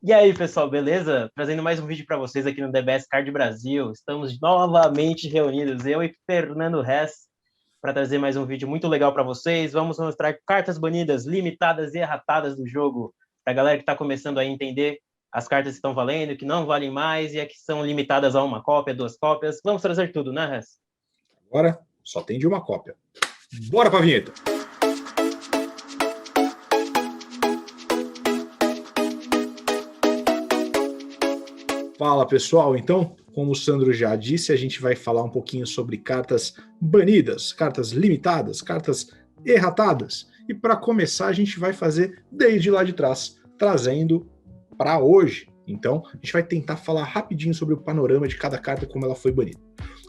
E aí, pessoal, beleza? Trazendo mais um vídeo para vocês aqui no DBS Card Brasil. Estamos novamente reunidos, eu e Fernando Hess, para trazer mais um vídeo muito legal para vocês. Vamos mostrar cartas banidas, limitadas e erratadas do jogo, para a galera que está começando a entender as cartas que estão valendo, que não valem mais e que são limitadas a uma cópia, duas cópias. Vamos trazer tudo, né, Hess? Agora só tem de uma cópia. Bora pra vinheta! Fala pessoal, então, como o Sandro já disse, a gente vai falar um pouquinho sobre cartas banidas, cartas limitadas, cartas erratadas. E para começar a gente vai fazer desde lá de trás, trazendo para hoje. Então a gente vai tentar falar rapidinho sobre o panorama de cada carta, como ela foi banida.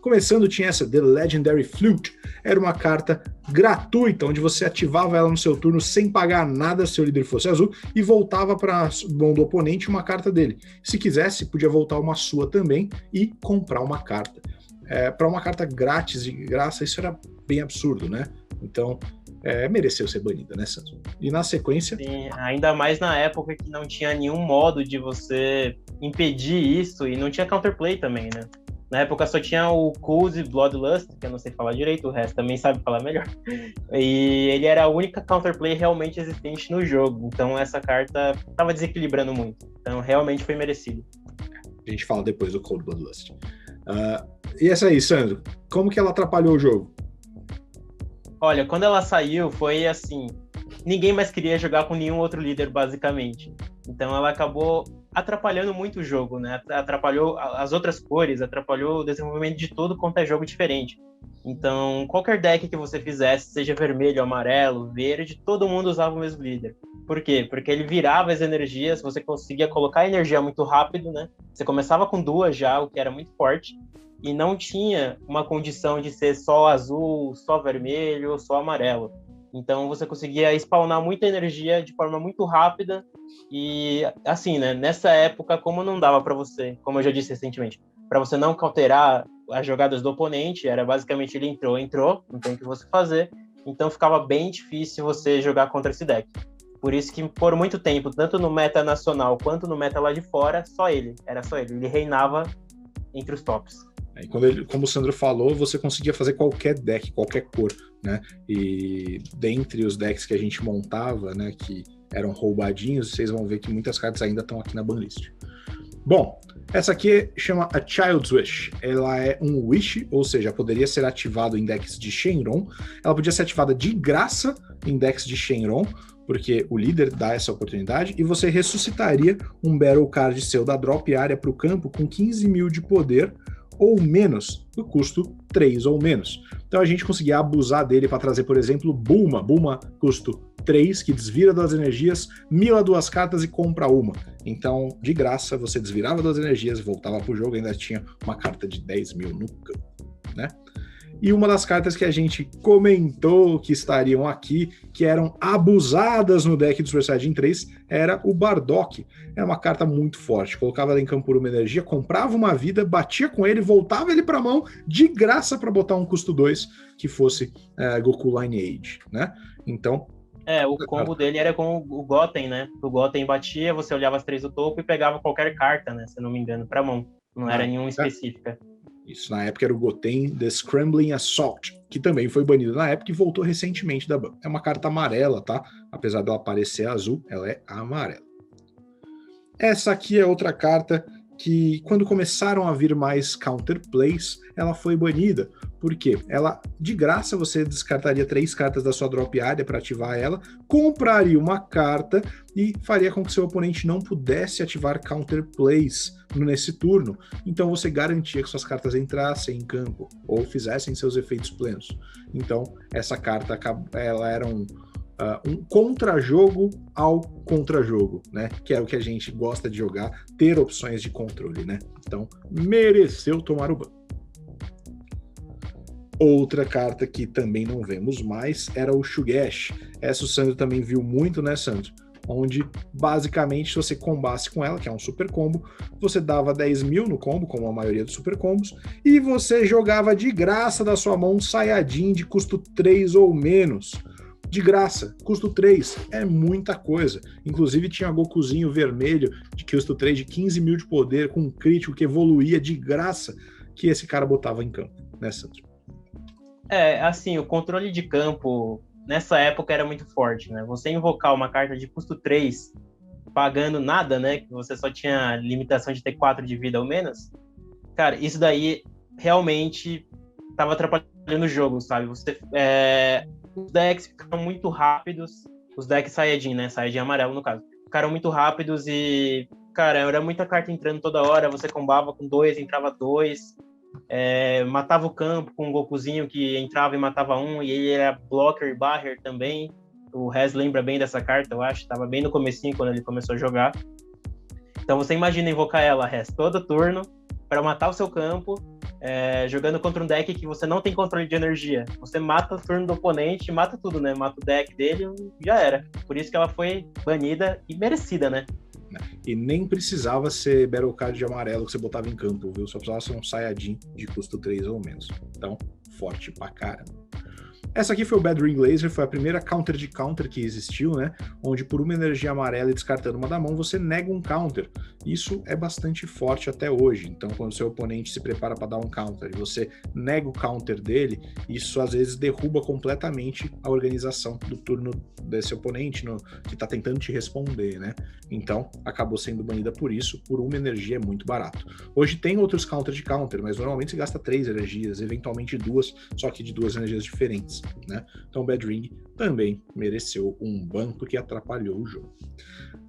Começando, tinha essa The Legendary Flute, era uma carta gratuita, onde você ativava ela no seu turno sem pagar nada se o líder fosse azul, e voltava para a mão do oponente uma carta dele. Se quisesse, podia voltar uma sua também e comprar uma carta. Para uma carta grátis, de graça, isso era bem absurdo, né? Então, mereceu ser banida, né, Santos? E na sequência... Sim, ainda mais na época que não tinha nenhum modo de você impedir isso, e não tinha counterplay também, né? Na época só tinha o Cozy Bloodlust, que eu não sei falar direito, o resto também sabe falar melhor. E ele era a única counterplay realmente existente no jogo. Então essa carta estava desequilibrando muito. Então realmente foi merecido. A gente fala depois do Cold Bloodlust. E essa aí, Sandro, como que ela atrapalhou o jogo? Olha, quando ela saiu foi assim, ninguém mais queria jogar com nenhum outro líder, basicamente. Então ela acabou atrapalhando muito o jogo, né? Atrapalhou as outras cores, atrapalhou o desenvolvimento de tudo quanto é jogo diferente. Então, qualquer deck que você fizesse, seja vermelho, amarelo, verde, todo mundo usava o mesmo líder. Por quê? Porque ele virava as energias, você conseguia colocar a energia muito rápido, né? Você começava com duas já, o que era muito forte, e não tinha uma condição de ser só azul, só vermelho ou só amarelo. Então você conseguia spawnar muita energia de forma muito rápida e assim, né, nessa época, como não dava para você, como eu já disse recentemente, para você não counterar as jogadas do oponente, era basicamente ele entrou, não tem o que você fazer, então ficava bem difícil você jogar contra esse deck. Por isso que por muito tempo, tanto no meta nacional quanto no meta lá de fora, era só ele reinava entre os tops. E quando como o Sandro falou, você conseguia fazer qualquer deck, qualquer cor, né? E dentre os decks que a gente montava, né, que eram roubadinhos, vocês vão ver que muitas cartas ainda estão aqui na banlist. Bom, essa aqui chama a Child's Wish. Ela é um wish, ou seja, poderia ser ativado em decks de Shenron. Ela podia ser ativada de graça em decks de Shenron, porque o líder dá essa oportunidade, e você ressuscitaria um Battle Card seu da drop área para o campo com 15 mil de poder, ou menos, do custo 3 ou menos. Então a gente conseguia abusar dele para trazer, por exemplo, Bulma. Bulma custo 3, que desvira das energias, mila duas cartas e compra uma. Então, de graça, você desvirava das energias, voltava pro jogo e ainda tinha uma carta de 10 mil no campo, né? E uma das cartas que a gente comentou que estariam aqui, que eram abusadas no deck do Super Saiyajin 3, era o Bardock. Era uma carta muito forte. Colocava ela em campo por uma energia, comprava uma vida, batia com ele, voltava ele para a mão, de graça para botar um custo 2, que fosse Goku Lineage, né? Então... o combo dele era com o Goten, né? O Goten batia, você olhava as três do topo e pegava qualquer carta, né? Se eu não me engano, para mão. Não era nenhuma específica. Isso, na época era o Goten The Scrambling Assault, que também foi banido na época e voltou recentemente da ban. É uma carta amarela, tá? Apesar dela parecer azul, ela é amarela. Essa aqui é outra carta que, quando começaram a vir mais counterplays, ela foi banida. Por quê? Ela, de graça, você descartaria 3 cartas da sua drop área para ativar ela, compraria uma carta e faria com que seu oponente não pudesse ativar counterplays nesse turno. Então você garantia que suas cartas entrassem em campo ou fizessem seus efeitos plenos. Então essa carta, ela era um contra-jogo ao contra-jogo, né? Que é o que a gente gosta de jogar, ter opções de controle, né? Então mereceu tomar o ban. Outra carta que também não vemos mais era o Shugesh. Essa o Sandro também viu muito, né, Sandro? Onde, basicamente, se você combasse com ela, que é um super combo, você dava 10 mil no combo, como a maioria dos super combos, e você jogava de graça da sua mão um Saiyajin de custo 3 ou menos. De graça, custo 3, é muita coisa. Inclusive tinha Gokuzinho vermelho, de custo 3 de 15 mil de poder, com um crítico que evoluía de graça, que esse cara botava em campo, né, Sandro? Assim, o controle de campo nessa época era muito forte, né? Você invocar uma carta de custo 3 pagando nada, né? Que você só tinha limitação de ter 4 de vida ou menos. Cara, isso daí realmente tava atrapalhando o jogo, sabe? Os decks ficaram muito rápidos, os decks Saiyajin, né? Saiyajin amarelo, no caso. Ficaram muito rápidos e, cara, era muita carta entrando toda hora, você combava com 2, entrava 2, matava o campo com um Gokuzinho que entrava e matava um, e ele era blocker e barrier também. O Rez lembra bem dessa carta, eu acho, tava bem no comecinho quando ele começou a jogar. Então você imagina invocar ela, Rez, todo turno, para matar o seu campo, jogando contra um deck que você não tem controle de energia. Você mata o turno do oponente, mata tudo, né? Mata o deck dele e já era. Por isso que ela foi banida e merecida, né? E nem precisava ser Battle Card de amarelo que você botava em campo, viu? Só precisava ser um Saiyajin de custo 3 ou menos. Então, forte pra caramba. Essa aqui foi o Bad Ring Laser, foi a primeira counter de counter que existiu, né? Onde por uma energia amarela e descartando uma da mão, você nega um counter. Isso é bastante forte até hoje. Então, quando o seu oponente se prepara para dar um counter e você nega o counter dele, isso às vezes derruba completamente a organização do turno desse oponente que está tentando te responder, né? Então, acabou sendo banida por isso, por uma energia é muito barato. Hoje tem outros counter de counter, mas normalmente você gasta 3 energias, eventualmente 2, só que de 2 energias diferentes, né? Então, Bad Ring também mereceu um ban porque atrapalhou o jogo.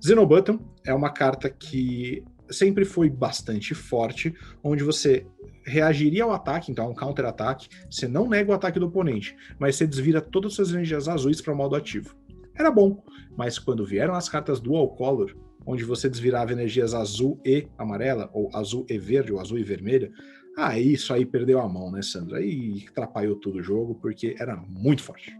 Xenobutton é uma carta que sempre foi bastante forte, onde você reagiria ao ataque, então é um counter-ataque, você não nega o ataque do oponente, mas você desvira todas as suas energias azuis para modo ativo. Era bom, mas quando vieram as cartas Dual Color, onde você desvirava energias azul e amarela, ou azul e verde, ou azul e vermelha, aí isso aí perdeu a mão, né, Sandro? Aí atrapalhou todo o jogo, porque era muito forte.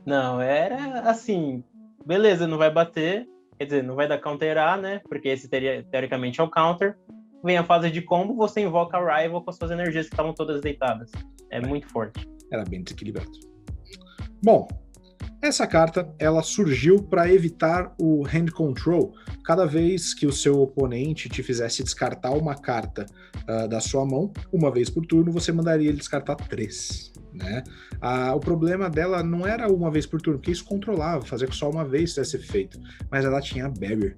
Não, era assim, beleza, não vai bater, quer dizer, não vai dar counter A, né? Porque esse teoricamente é o counter. Vem a fase de combo, você invoca a Rival com as suas energias que estavam todas deitadas. É muito forte. Era bem desequilibrado. Bom, essa carta ela surgiu para evitar o hand control. Cada vez que o seu oponente te fizesse descartar uma carta da sua mão, uma vez por turno, você mandaria ele descartar 3. Né? O problema dela não era uma vez por turno, porque isso controlava, fazia que só uma vez tivesse feito, mas ela tinha barrier.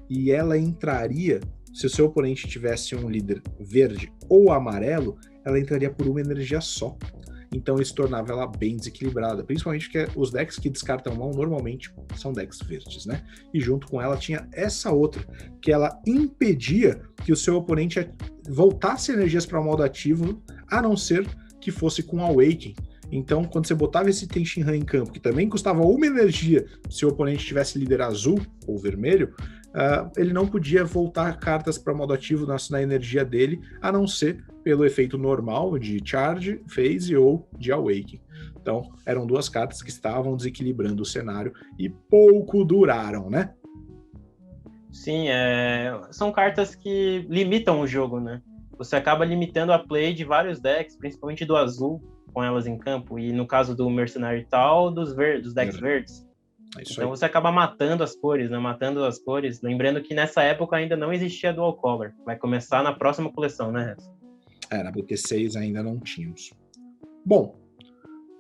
E ela entraria, se o seu oponente tivesse um líder verde ou amarelo, ela entraria por uma energia só. Então isso tornava ela bem desequilibrada, principalmente porque os decks que descartam mão normalmente são decks verdes, né? E junto com ela tinha essa outra, que ela impedia que o seu oponente voltasse energias para o modo ativo, a não ser que fosse com Awaken. Então, quando você botava esse Tenshinhan em campo, que também custava uma energia, se o oponente tivesse líder azul ou vermelho, ele não podia voltar cartas para modo ativo na energia dele, a não ser pelo efeito normal de Charge, Phase ou de Awaken. Então, eram duas cartas que estavam desequilibrando o cenário e pouco duraram, né? Sim, são cartas que limitam o jogo, né? Você acaba limitando a play de vários decks, principalmente do azul, com elas em campo, e no caso do Mercenário e tal, dos decks verdes. Então você acaba matando as cores, né? Matando as cores. Lembrando que nessa época ainda não existia Dual Color. Vai começar na próxima coleção, né, Rez? Na BT6 ainda não tínhamos. Bom,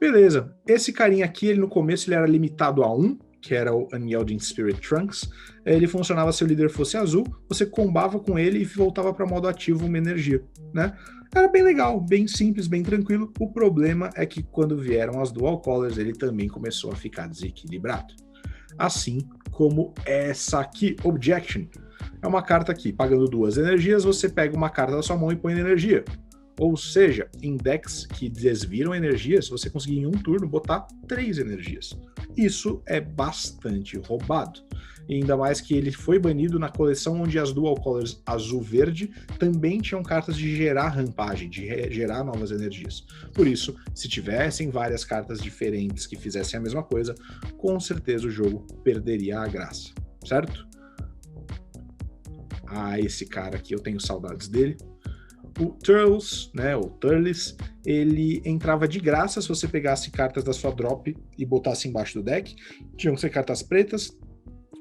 beleza. Esse carinha aqui, ele no começo ele era limitado a 1, que era o Unyielding Spirit Trunks. Ele funcionava se o líder fosse azul, você combava com ele e voltava para modo ativo uma energia, né? Era bem legal, bem simples, bem tranquilo. O problema é que quando vieram as Dual Colors, ele também começou a ficar desequilibrado. Assim como essa aqui, Objection. É uma carta aqui, pagando 2 energias, você pega uma carta da sua mão e põe na energia. Ou seja, em decks que desviram energias, você conseguir em um turno botar 3 energias. Isso é bastante roubado. E ainda mais que ele foi banido na coleção onde as Dual Colors azul-verde também tinham cartas de gerar rampagem, de gerar novas energias. Por isso, se tivessem várias cartas diferentes que fizessem a mesma coisa, com certeza o jogo perderia a graça, certo? Esse cara aqui, eu tenho saudades dele. O Turles, né, o Turles, ele entrava de graça se você pegasse cartas da sua drop e botasse embaixo do deck. Tinham que ser cartas pretas,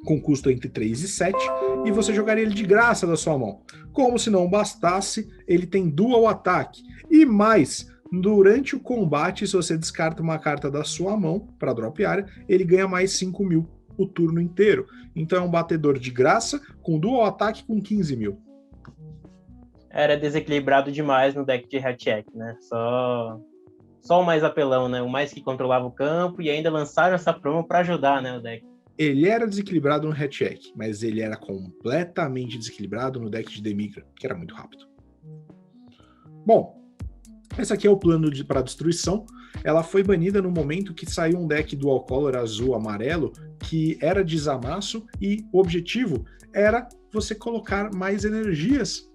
com custo entre 3 e 7, e você jogaria ele de graça da sua mão. Como se não bastasse, ele tem dual ataque. E mais, durante o combate, se você descarta uma carta da sua mão para drop área, ele ganha mais 5.000 o turno inteiro. Então é um batedor de graça, com dual ataque com 15.000. Era desequilibrado demais no deck de Hatchek, né? Só o mais apelão, né? O mais que controlava o campo, e ainda lançaram essa promo para ajudar, né, o deck. Ele era desequilibrado no Hatchek, mas ele era completamente desequilibrado no deck de Demigra, que era muito rápido. Bom, esse aqui é o plano para destruição. Ela foi banida no momento que saiu um deck dual color azul-amarelo que era desamasso, e o objetivo era você colocar mais energias,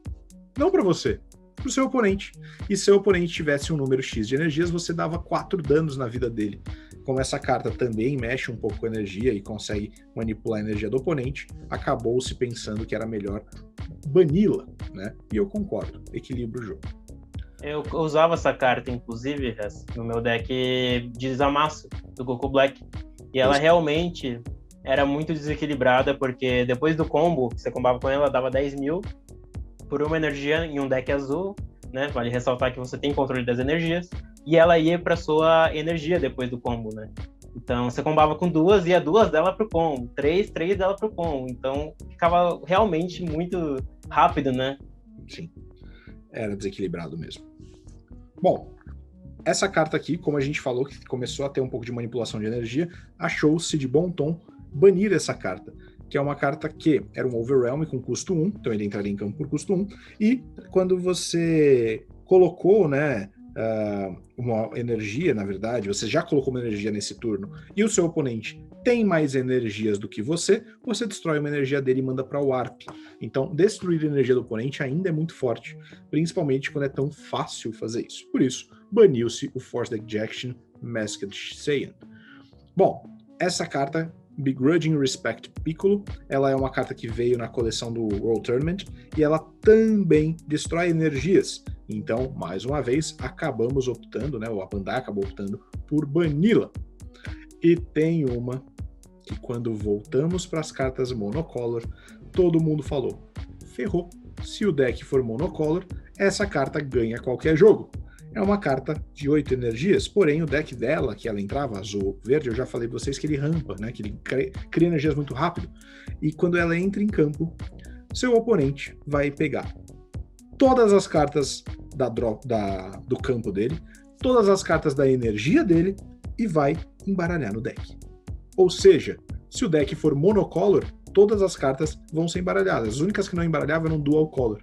não para você, para o seu oponente. E se o oponente tivesse um número X de energias, você dava 4 danos na vida dele. Como essa carta também mexe um pouco com a energia e consegue manipular a energia do oponente, acabou-se pensando que era melhor bani-la, né? E eu concordo, equilibra o jogo. Eu usava essa carta, inclusive, no meu deck de desamasso do Goku Black. E ela realmente era muito desequilibrada, porque depois do combo, que você combava com ela, dava 10.000 por uma energia em um deck azul, né? Vale ressaltar que você tem controle das energias, e ela ia para sua energia depois do combo, né? Então você combava com 2, ia 2 dela pro combo, 3 dela pro combo. Então ficava realmente muito rápido, né? Sim, era desequilibrado mesmo. Bom, essa carta aqui, como a gente falou, que começou a ter um pouco de manipulação de energia, achou-se de bom tom banir essa carta, que é uma carta que era um Overwhelm com custo 1, então ele entraria em campo por custo 1, e quando você colocou, né, uma energia, na verdade, você já colocou uma energia nesse turno, e o seu oponente tem mais energias do que você destrói uma energia dele e manda para o Warp. Então, destruir a energia do oponente ainda é muito forte, principalmente quando é tão fácil fazer isso. Por isso, baniu-se o Forced Ejection Masked Saiyan. Bom, essa carta, Begrudging Respect Piccolo, ela é uma carta que veio na coleção do World Tournament, e ela também destrói energias. Então, mais uma vez, acabamos optando, né, o Bandai acabou optando por bani-la. E tem uma que, quando voltamos para as cartas monocolor, todo mundo falou: ferrou, se o deck for monocolor, essa carta ganha qualquer jogo. É uma carta de 8 energias, porém o deck dela, que ela entrava azul-verde, eu já falei para vocês que ele rampa, né, que ele cria energias muito rápido. E quando ela entra em campo, seu oponente vai pegar todas as cartas do campo dele, todas as cartas da energia dele, e vai embaralhar no deck. Ou seja, se o deck for monocolor, todas as cartas vão ser embaralhadas. As únicas que não embaralhavam eram dual color.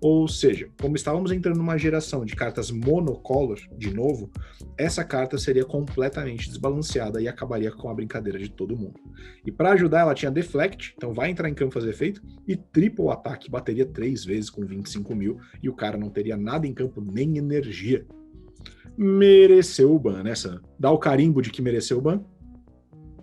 Ou seja, como estávamos entrando numa geração de cartas monocolor, de novo, essa carta seria completamente desbalanceada e acabaria com a brincadeira de todo mundo. E para ajudar, ela tinha Deflect, então vai entrar em campo fazer efeito, e Triple Ataque, bateria 3 vezes com 25.000, e o cara não teria nada em campo, nem energia. Mereceu o ban, né, Sam? Dá o carimbo de que mereceu o ban?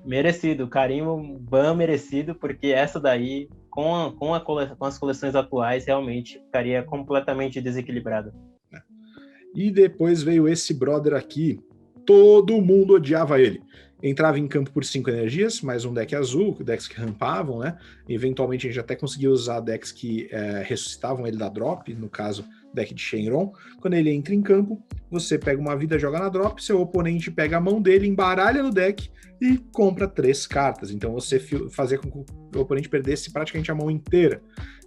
Merecido, carimbo, ban merecido, porque essa daí, com as coleções atuais, realmente ficaria completamente desequilibrada. E depois veio esse brother aqui, todo mundo odiava ele. Entrava em campo por 5 energias, mais um deck azul, decks que rampavam, né? Eventualmente a gente até conseguia usar decks que ressuscitavam ele da drop, no caso, deck de Shenron. Quando ele entra em campo, você pega uma vida, joga na drop, seu oponente pega a mão dele, embaralha no deck e compra 3 cartas. Então você fazia com que o oponente perdesse praticamente a mão inteira.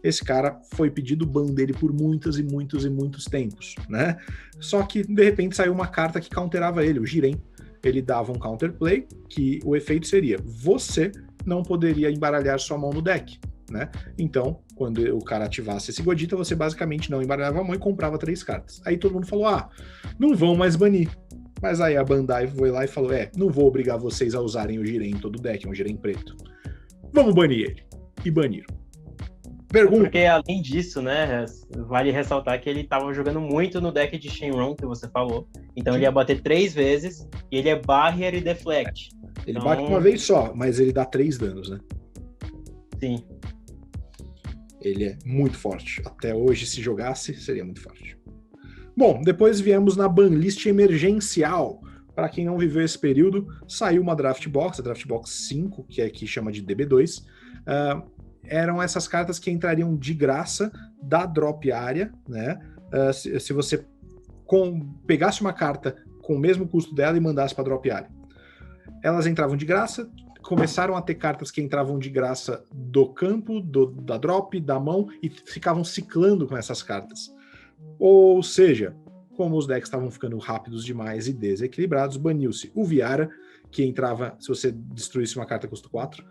Esse cara foi pedido o ban dele por muitos e muitos tempos, né? Só que, de repente, saiu uma carta que counterava ele, o Jiren. Ele dava um counterplay, que o efeito seria: você não poderia embaralhar sua mão no deck, né? Então, quando o cara ativasse esse Godita, você basicamente não embaralhava a mão e comprava 3 cartas. Aí todo mundo falou: não vão mais banir. Mas aí a Bandai foi lá e falou: não vou obrigar vocês a usarem o Jiren em todo o deck, é um Jiren preto. Vamos banir ele. E baniram. Pergunta. Porque além disso, né, vale ressaltar que ele estava jogando muito no deck de Shenron, que você falou. Então ele ia bater 3 vezes, e ele é Barrier e Deflect. Ele bate uma vez só, mas ele dá 3 danos, né? Sim. Ele é muito forte. Até hoje, se jogasse, seria muito forte. Bom, depois viemos na banlist emergencial. Para quem não viveu esse período, saiu uma Draft Box, a Draft Box 5, que aqui chama de DB2. Eram essas cartas que entrariam de graça da drop área, né? Se você pegasse uma carta com o mesmo custo dela e mandasse para drop área. Elas entravam de graça, começaram a ter cartas que entravam de graça do campo, da drop, da mão, e ficavam ciclando com essas cartas. Ou seja, como os decks estavam ficando rápidos demais e desequilibrados, baniu-se o Viara, que entrava se você destruísse uma carta custo 4,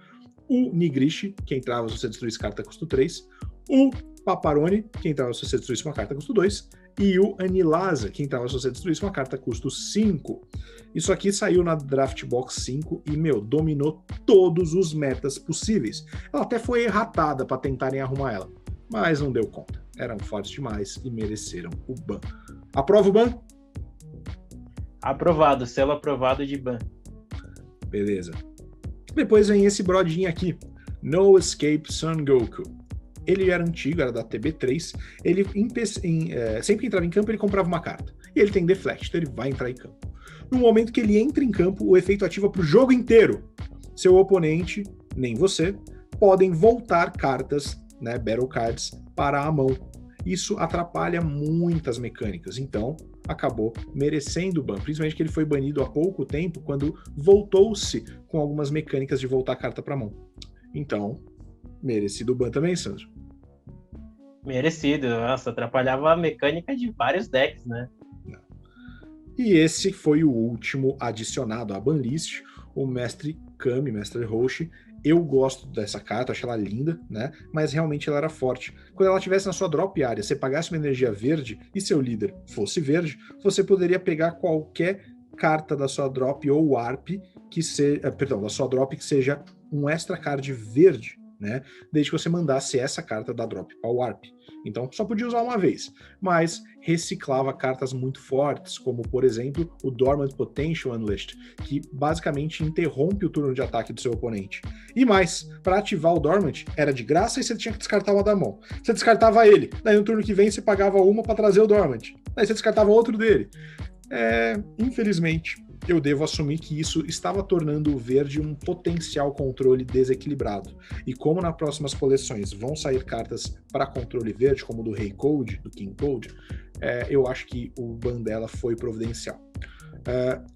o Nigrishi, que entrava se você destruísse carta custo 3, o Paparone, que entrava se você destruísse uma carta custo 2, e o Anilasa, que entrava se você destruísse uma carta custo 5. Isso aqui saiu na Draft Box 5 e, dominou todos os metas possíveis. Ela até foi erratada para tentarem arrumar ela, mas não deu conta. Eram fortes demais e mereceram o ban. Aprova o ban? Aprovado, selo aprovado de ban. Beleza. Depois vem esse brodinho aqui, No Escape Son Goku. Ele era antigo, era da TB3. Ele sempre que entrava em campo, ele comprava uma carta. E ele tem Deflect, então ele vai entrar em campo. No momento que ele entra em campo, o efeito ativa para o jogo inteiro. Seu oponente, nem você, podem voltar cartas, né, Battle Cards, para a mão. Isso atrapalha muitas mecânicas, então acabou merecendo o ban. Principalmente que ele foi banido há pouco tempo, quando voltou-se com algumas mecânicas de voltar a carta para a mão. Então, merecido o ban também, Sandro? Merecido. Nossa, atrapalhava a mecânica de vários decks, né? E esse foi o último adicionado à banlist, o Mestre Kami, Mestre Roshi. Eu gosto dessa carta, acho ela linda, né? Mas realmente ela era forte. Quando ela estivesse na sua drop área, você pagasse uma energia verde e seu líder fosse verde, você poderia pegar qualquer carta da sua drop ou warp da sua drop que seja um extra card verde, né? Desde que você mandasse essa carta da drop para o warp. Então só podia usar uma vez, mas reciclava cartas muito fortes, como por exemplo o Dormant Potential Unleashed, que basicamente interrompe o turno de ataque do seu oponente. E mais, para ativar o Dormant era de graça e você tinha que descartar uma da mão. Você descartava ele, daí no turno que vem você pagava uma para trazer o Dormant, daí você descartava outro dele. Infelizmente, eu devo assumir que isso estava tornando o verde um potencial controle desequilibrado. E como nas próximas coleções vão sair cartas para controle verde, como o do Rei Code, do King Code, eu acho que o ban dela foi providencial.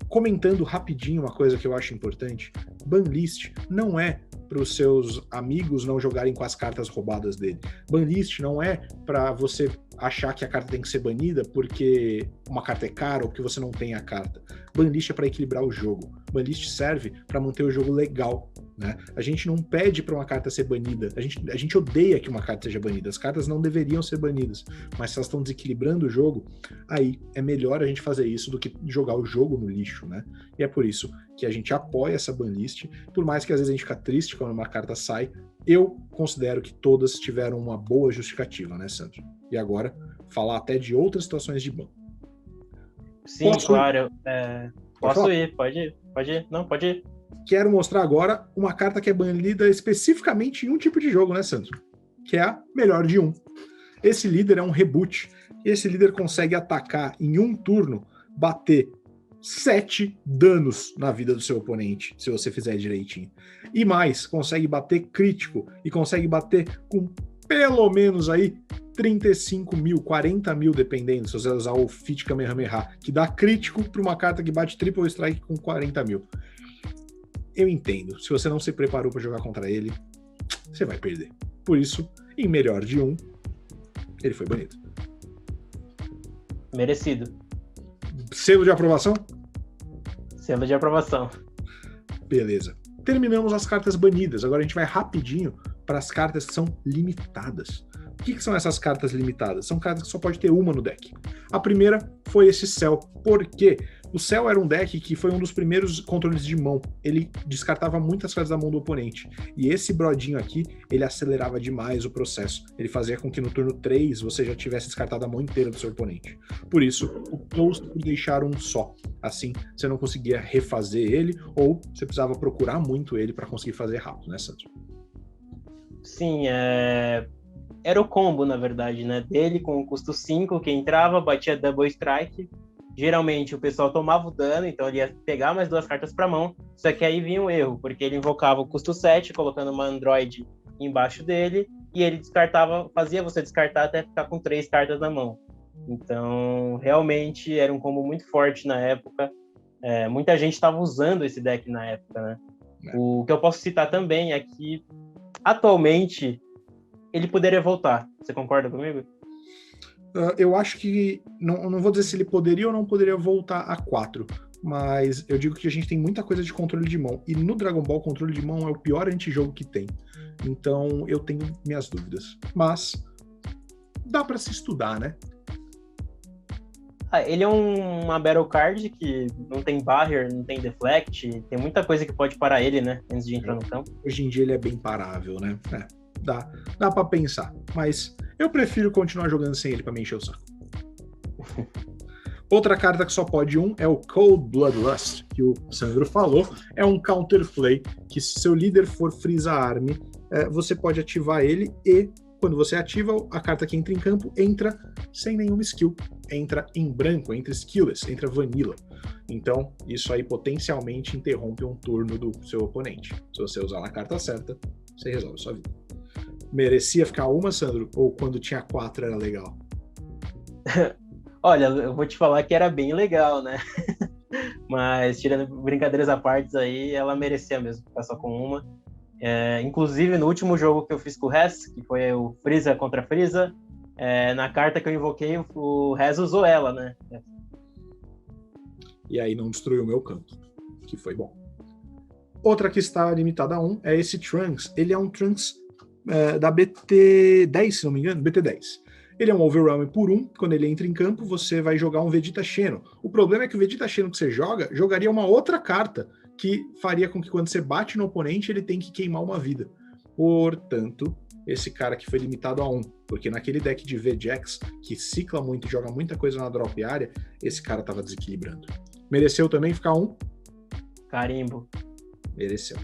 Comentando rapidinho uma coisa que eu acho importante, banlist não é para os seus amigos não jogarem com as cartas roubadas dele. Banlist não é para você achar que a carta tem que ser banida porque uma carta é cara ou porque você não tem a carta. Banlist é para equilibrar o jogo. Banlist serve para manter o jogo legal, né? A gente não pede para uma carta ser banida. A gente odeia que uma carta seja banida. As cartas não deveriam ser banidas, mas se elas estão desequilibrando o jogo, aí é melhor a gente fazer isso do que jogar o jogo no lixo, né? E é por isso que a gente apoia essa banlist, por mais que às vezes a gente fica triste quando uma carta sai. Eu considero que todas tiveram uma boa justificativa, né, Sandro? E agora, falar até de outras situações de ban. Sim, claro. Posso ir, pode ir. Não, pode ir. Quero mostrar agora uma carta que é banida especificamente em um tipo de jogo, né, Sandro? Que é a melhor de um. Esse líder é um reboot. E esse líder consegue atacar em um turno, bater 7 danos na vida do seu oponente, se você fizer direitinho. E mais, consegue bater crítico e consegue bater com pelo menos aí 35 mil, 40 mil, dependendo, se você usar o Fit Kamehameha, que dá crítico para uma carta que bate Triple Strike com 40 mil. Eu entendo, se você não se preparou para jogar contra ele, você vai perder. Por isso, em melhor de um, ele foi banido. Merecido. Selo de aprovação? Selo de aprovação. Beleza. Terminamos as cartas banidas. Agora a gente vai rapidinho para as cartas que são limitadas. O que são essas cartas limitadas? São cartas que só pode ter uma no deck. A primeira foi esse Cell. Por quê? O Cell era um deck que foi um dos primeiros controles de mão. Ele descartava muitas cartas da mão do oponente. E esse brodinho aqui, ele acelerava demais o processo. Ele fazia com que no turno 3 você já tivesse descartado a mão inteira do seu oponente. Por isso, optou-se por deixar um só. Assim, você não conseguia refazer ele, ou você precisava procurar muito ele para conseguir fazer rápido, né, Sandro? Sim, era o combo, na verdade, né? Dele com o custo 5, que entrava, batia Double Strike. Geralmente o pessoal tomava o dano, então ele ia pegar mais 2 cartas para mão. Só que aí vinha um erro, porque ele invocava o custo 7, colocando uma Android embaixo dele, e ele descartava, fazia você descartar até ficar com 3 cartas na mão. Então, realmente era um combo muito forte na época. Muita gente estava usando esse deck na época, né? O que eu posso citar também é que, atualmente, ele poderia voltar. Você concorda comigo? Eu acho que, não vou dizer se ele poderia ou não poderia voltar a 4, mas eu digo que a gente tem muita coisa de controle de mão, e no Dragon Ball, controle de mão é o pior antijogo que tem. Então, eu tenho minhas dúvidas. Mas, dá para se estudar, né? Ele é uma Battle Card que não tem Barrier, não tem Deflect, tem muita coisa que pode parar ele, né, antes de entrar no campo. Hoje em dia ele é bem parável, né? Dá pra pensar, mas eu prefiro continuar jogando sem ele pra me encher o saco. Outra carta que só pode um é o Cold Bloodlust, que o Sandro falou. É um counterplay que, se seu líder for Frieza Army, você pode ativar ele e, quando você ativa, a carta que entra em campo entra sem nenhuma skill. Entra em branco, entra skillless, entra vanilla. Então, isso aí potencialmente interrompe um turno do seu oponente. Se você usar na carta certa, você resolve a sua vida. Merecia ficar uma, Sandro? Ou quando tinha 4 era legal? Olha, eu vou te falar que era bem legal, né? Mas, tirando brincadeiras à parte aí, ela merecia mesmo ficar só com uma. Inclusive, no último jogo que eu fiz com o Rez, que foi o Frieza contra Frieza, na carta que eu invoquei, o Rez usou ela, né? E aí não destruiu o meu campo, que foi bom. Outra que está limitada a 1 é esse Trunks. Ele é um Trunks da BT10, se não me engano, BT10. Ele é um Overwhelm por 1, quando ele entra em campo, você vai jogar um Vegeta Xeno. O problema é que o Vegeta Xeno que você jogaria uma outra carta, que faria com que quando você bate no oponente, ele tem que queimar uma vida. Portanto, esse cara que foi limitado a 1, porque naquele deck de VJax, que cicla muito e joga muita coisa na drop área, esse cara tava desequilibrando. Mereceu também ficar 1? Carimbo. Mereceu.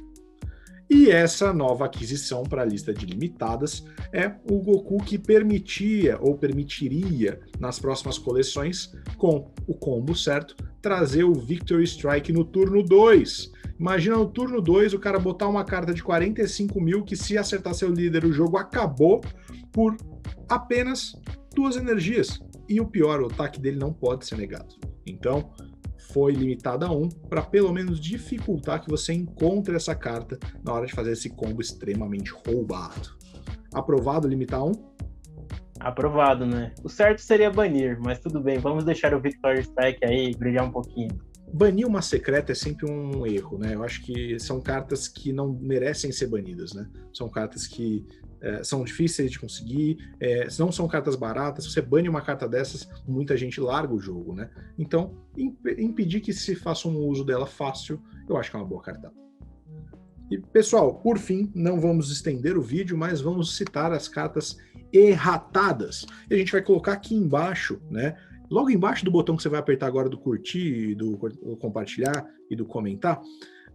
E essa nova aquisição para a lista de limitadas é o Goku que permitiria, nas próximas coleções, com o combo certo, trazer o Victory Strike no turno 2. Imagina no turno 2 o cara botar uma carta de 45 mil que, se acertar seu líder, o jogo acabou por apenas 2 energias. E o pior, o ataque dele não pode ser negado. Então, foi limitada a 1 para pelo menos dificultar que você encontre essa carta na hora de fazer esse combo extremamente roubado. Aprovado limitar a 1? Aprovado, né? O certo seria banir, mas tudo bem, vamos deixar o Victory Strike aí brilhar um pouquinho. Banir uma secreta é sempre um erro, né? Eu acho que são cartas que não merecem ser banidas, né? São cartas que são difíceis de conseguir, não são cartas baratas. Se você bane uma carta dessas, muita gente larga o jogo, né? Então, impedir que se faça um uso dela fácil, eu acho que é uma boa carta. E, pessoal, por fim, não vamos estender o vídeo, mas vamos citar as cartas erratadas. E a gente vai colocar aqui embaixo, né? Logo embaixo do botão que você vai apertar agora do curtir, do compartilhar e do comentar,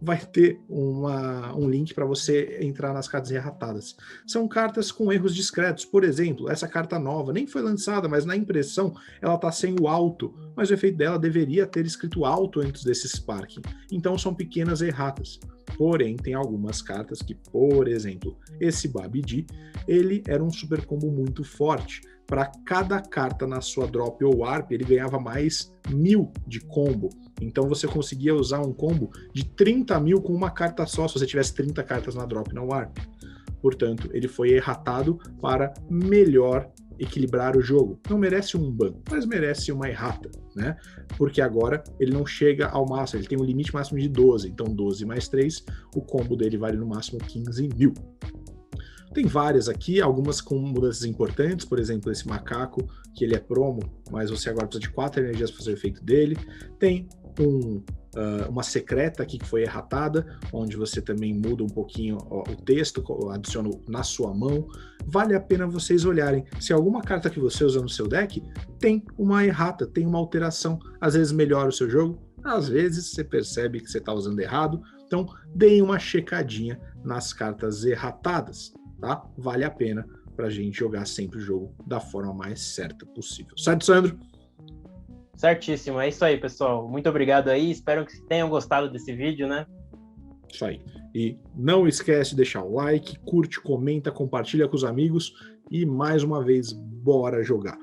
vai ter um link para você entrar nas cartas erratadas. São cartas com erros discretos. Por exemplo, essa carta nova nem foi lançada, mas na impressão ela está sem o alto, mas o efeito dela deveria ter escrito alto antes desse Sparking. Então são pequenas erratas. Porém, tem algumas cartas que, por exemplo, esse Babidi, ele era um super combo muito forte. Para cada carta na sua drop ou warp, ele ganhava mais 1000 de combo. Então você conseguia usar um combo de 30 mil com uma carta só, se você tivesse 30 cartas na drop e na warp. Portanto, ele foi erratado para melhor equilibrar o jogo. Não merece um ban, mas merece uma errata, né? Porque agora ele não chega ao máximo, ele tem um limite máximo de 12, então 12 mais 3, o combo dele vale no máximo 15 mil. Tem várias aqui, algumas com mudanças importantes, por exemplo, esse macaco, que ele é promo, mas você agora precisa de 4 energias para fazer o efeito dele. Tem uma secreta aqui que foi erratada, onde você também muda um pouquinho o texto, adiciona na sua mão. Vale a pena vocês olharem se alguma carta que você usa no seu deck tem uma errata, tem uma alteração. Às vezes melhora o seu jogo, às vezes você percebe que você está usando errado, então deem uma checadinha nas cartas erratadas. Tá? Vale a pena pra gente jogar sempre o jogo da forma mais certa possível. Certo, Sandro? Certíssimo, é isso aí, pessoal. Muito obrigado aí, espero que tenham gostado desse vídeo, né? Isso aí. E não esquece de deixar o like, curte, comenta, compartilha com os amigos e mais uma vez, bora jogar!